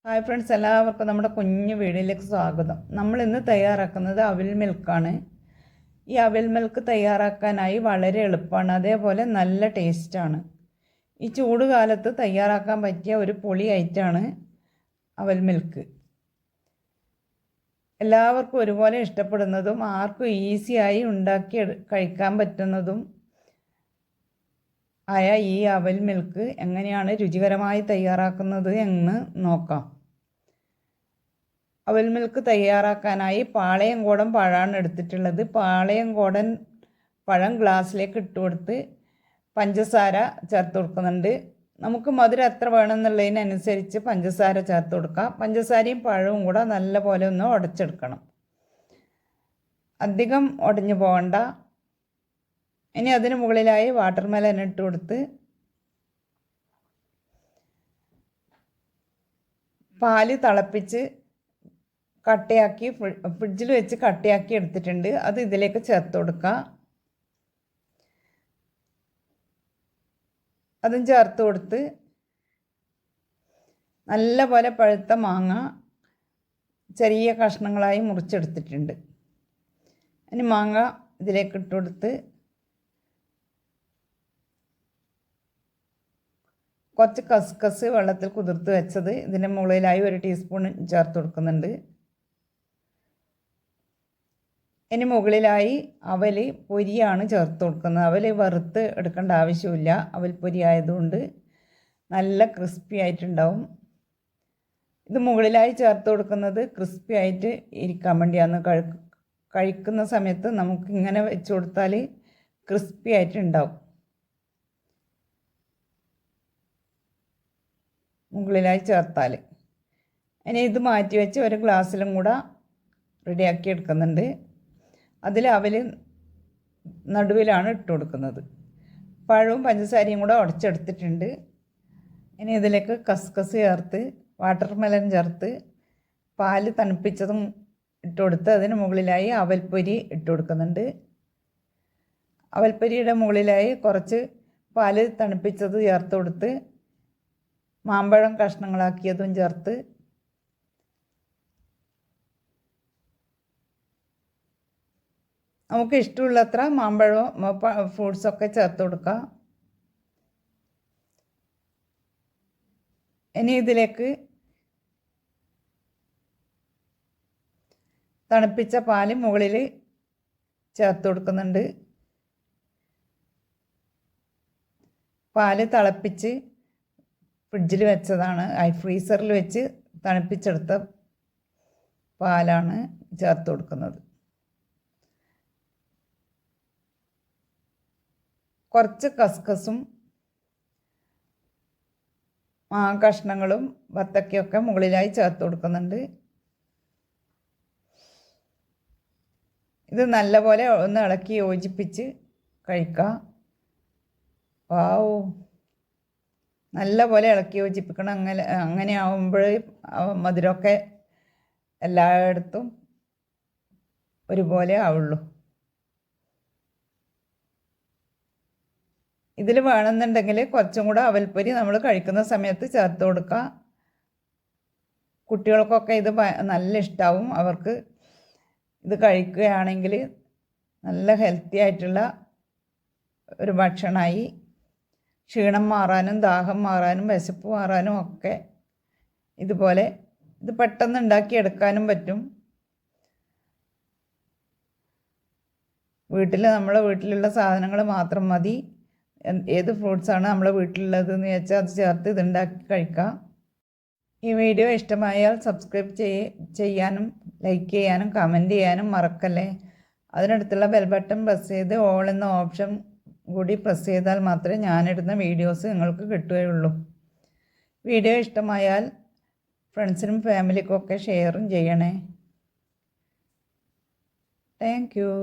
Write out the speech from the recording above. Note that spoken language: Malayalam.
ഹായ് ഫ്രണ്ട്സ്, എല്ലാവർക്കും നമ്മുടെ കുഞ്ഞു വീഡിയോയിലേക്ക് സ്വാഗതം. നമ്മൾ ഇന്ന് തയ്യാറാക്കുന്നത് അവിൽ മിൽക്കാണ്. ഈ അവിൽ മിൽക്ക് തയ്യാറാക്കാനായി വളരെ എളുപ്പമാണ്, അതേപോലെ നല്ല ടേസ്റ്റാണ്. ഈ ചൂട് കാലത്ത് തയ്യാറാക്കാൻ പറ്റിയ ഒരു പൊളി ഐറ്റമാണ് അവിൽ മിൽക്ക്. എല്ലാവർക്കും ഒരുപോലെ ഇഷ്ടപ്പെടുന്നതും ആർക്കും ഈസിയായി ഉണ്ടാക്കി കഴിക്കാൻ പറ്റുന്നതും ആയ ഈ അവിൽ മിൽക്ക് എങ്ങനെയാണ് രുചികരമായി തയ്യാറാക്കുന്നത് എന്ന് നോക്കാം. അവിൽ മിൽക്ക് തയ്യാറാക്കാനായി പാളയംകോടൻ പഴമാണ് എടുത്തിട്ടുള്ളത്. പാളയംകോടൻ പഴം ഗ്ലാസ്സിലേക്ക് ഇട്ട് കൊടുത്ത് പഞ്ചസാര ചേർത്ത് കൊടുക്കുന്നുണ്ട്. നമുക്ക് മധുരം എത്ര വേണമെന്നുള്ളതിനനുസരിച്ച് പഞ്ചസാര ചേർത്ത് കൊടുക്കാം. പഞ്ചസാരയും പഴവും കൂടെ നല്ലപോലെ ഒന്ന് ഉടച്ചെടുക്കണം, അധികം ഉടഞ്ഞു പോകണ്ട. ഇനി അതിന് മുകളിലായി വാട്ടർമെലൻ ഇട്ട് കൊടുത്ത് പാല് തിളപ്പിച്ച് കട്ടയാക്കി ഫ്രിഡ്ജിൽ വെച്ച് കട്ടയാക്കി എടുത്തിട്ടുണ്ട്. അത് ഇതിലേക്ക് ചേർത്ത് കൊടുക്കുക. അതും ചേർത്ത് കൊടുത്ത് നല്ലപോലെ പഴുത്ത മാങ്ങ ചെറിയ കഷ്ണങ്ങളായി മുറിച്ചെടുത്തിട്ടുണ്ട്. ഇനി മാങ്ങ ഇതിലേക്ക് ഇട്ട് കൊടുത്ത് കുറച്ച് കസ്കസ് വെള്ളത്തിൽ കുതിർത്ത് വെച്ചത് ഇതിൻ്റെ മുകളിലായി 1 ടീസ്പൂൺ ചേർത്ത് കൊടുക്കുന്നുണ്ട്. ഇനി മുകളിലായി അവൽ പൊരിയാണ് ചേർത്ത് കൊടുക്കുന്നത്. അവൽ വറുത്ത് എടുക്കേണ്ട ആവശ്യമില്ല, അവൽ പൊരി ആയതുകൊണ്ട് നല്ല ക്രിസ്പി ആയിട്ടുണ്ടാവും. ഇത് മുകളിലായി ചേർത്ത് കൊടുക്കുന്നത് ക്രിസ്പി ആയിട്ട് ഇരിക്കാൻ വേണ്ടിയാണ്. കഴിക്കുന്ന സമയത്ത് നമുക്ക് ഇങ്ങനെ വെച്ച് കൊടുത്താൽ ക്രിസ്പി ആയിട്ടുണ്ടാവും. മുകളിലായി ചേർത്താൽ ഇനി ഇത് മാറ്റി വെച്ച് ഒരു ഗ്ലാസ്സിലും കൂടെ റെഡിയാക്കി എടുക്കുന്നുണ്ട്. അതിൽ അവൽ നടുവിലാണ് ഇട്ട് കൊടുക്കുന്നത്. പഴവും പഞ്ചസാരയും കൂടെ ഉടച്ചെടുത്തിട്ടുണ്ട്. ഇനി ഇതിലേക്ക് കസ്കസ് ചേർത്ത് വാട്ടർമെലൻ ചേർത്ത് പാല് തണുപ്പിച്ചതും ഇട്ട് കൊടുത്ത് അതിന് മുകളിലായി അവൽപ്പൊരി ഇട്ട് കൊടുക്കുന്നുണ്ട്. അവൽപ്പൊരിയുടെ മുകളിലായി കുറച്ച് പാല് തണുപ്പിച്ചത് ചേർത്ത് കൊടുത്ത് മാമ്പഴം കഷ്ണങ്ങളാക്കിയതും ചേർത്ത് നമുക്ക് ഇഷ്ടമുള്ളത്ര മാമ്പഴവും ഫ്രൂട്ട്സൊക്കെ ചേർത്ത് കൊടുക്കാം. ഇനി ഇതിലേക്ക് തണുപ്പിച്ച പാല് മുകളിൽ ചേർത്ത് കൊടുക്കുന്നുണ്ട്. പാല് തിളപ്പിച്ച് ഫ്രിഡ്ജിൽ വെച്ചതാണ്, ഫ്രീസറിൽ വെച്ച് തണുപ്പിച്ചെടുത്ത പാലാണ് ചേർത്ത് കൊടുക്കുന്നത്. കുറച്ച് കസ്കസും കഷ്ണങ്ങളും വത്തക്കയൊക്കെ മുകളിലായി ചേർത്ത് കൊടുക്കുന്നുണ്ട്. ഇത് നല്ലപോലെ ഒന്ന് ഇളക്കി യോജിപ്പിച്ച് കഴിക്കാം. വാവ്, നല്ലപോലെ ഇളക്കി യോജിപ്പിക്കണം. അങ്ങനെ ആവുമ്പോഴേ മധുരമൊക്കെ എല്ലായിടത്തും ഒരുപോലെ ആവുള്ളൂ. ഇതിൽ വേണമെന്നുണ്ടെങ്കിൽ കുറച്ചും കൂടെ അവൽപ്പൊരി നമ്മൾ കഴിക്കുന്ന സമയത്ത് ചേർത്ത് കൊടുക്കുക. കുട്ടികൾക്കൊക്കെ ഇത് നല്ല ഇഷ്ടമാവും. അവർക്ക് ഇത് കഴിക്കുകയാണെങ്കിൽ നല്ല ഹെൽത്തി ആയിട്ടുള്ള ഒരു ഭക്ഷണമായി. ക്ഷീണം മാറാനും ദാഹം മാറാനും വിശപ്പ് മാറാനും ഒക്കെ ഇതുപോലെ ഇത് പെട്ടെന്ന് ഉണ്ടാക്കിയെടുക്കാനും പറ്റും. നമ്മളെ വീട്ടിലുള്ള സാധനങ്ങൾ മാത്രം മതി. ഏത് ഫ്രൂട്ട്സാണ് നമ്മളെ വീട്ടിലുള്ളതെന്ന് വെച്ചാൽ അത് ചേർത്ത് ഇതുണ്ടാക്കി കഴിക്കാം. ഈ വീഡിയോ ഇഷ്ടമായാൽ സബ്സ്ക്രൈബ് ചെയ്യാനും ലൈക്ക് ചെയ്യാനും കമൻറ്റ് ചെയ്യാനും മറക്കല്ലേ. അതിനടുത്തുള്ള ബെൽ ബട്ടൺ പ്രസ് ചെയ്ത് ഓൾ എന്ന ഓപ്ഷൻ കൂടി പ്രസ് ചെയ്താൽ മാത്രമേ ഞാനിടുന്ന വീഡിയോസ് നിങ്ങൾക്ക് കിട്ടുകയുള്ളൂ. വീഡിയോ ഇഷ്ടമായാൽ ഫ്രണ്ട്സിനും ഫാമിലിക്കൊക്കെ ഷെയറും ചെയ്യണേ. Thank you.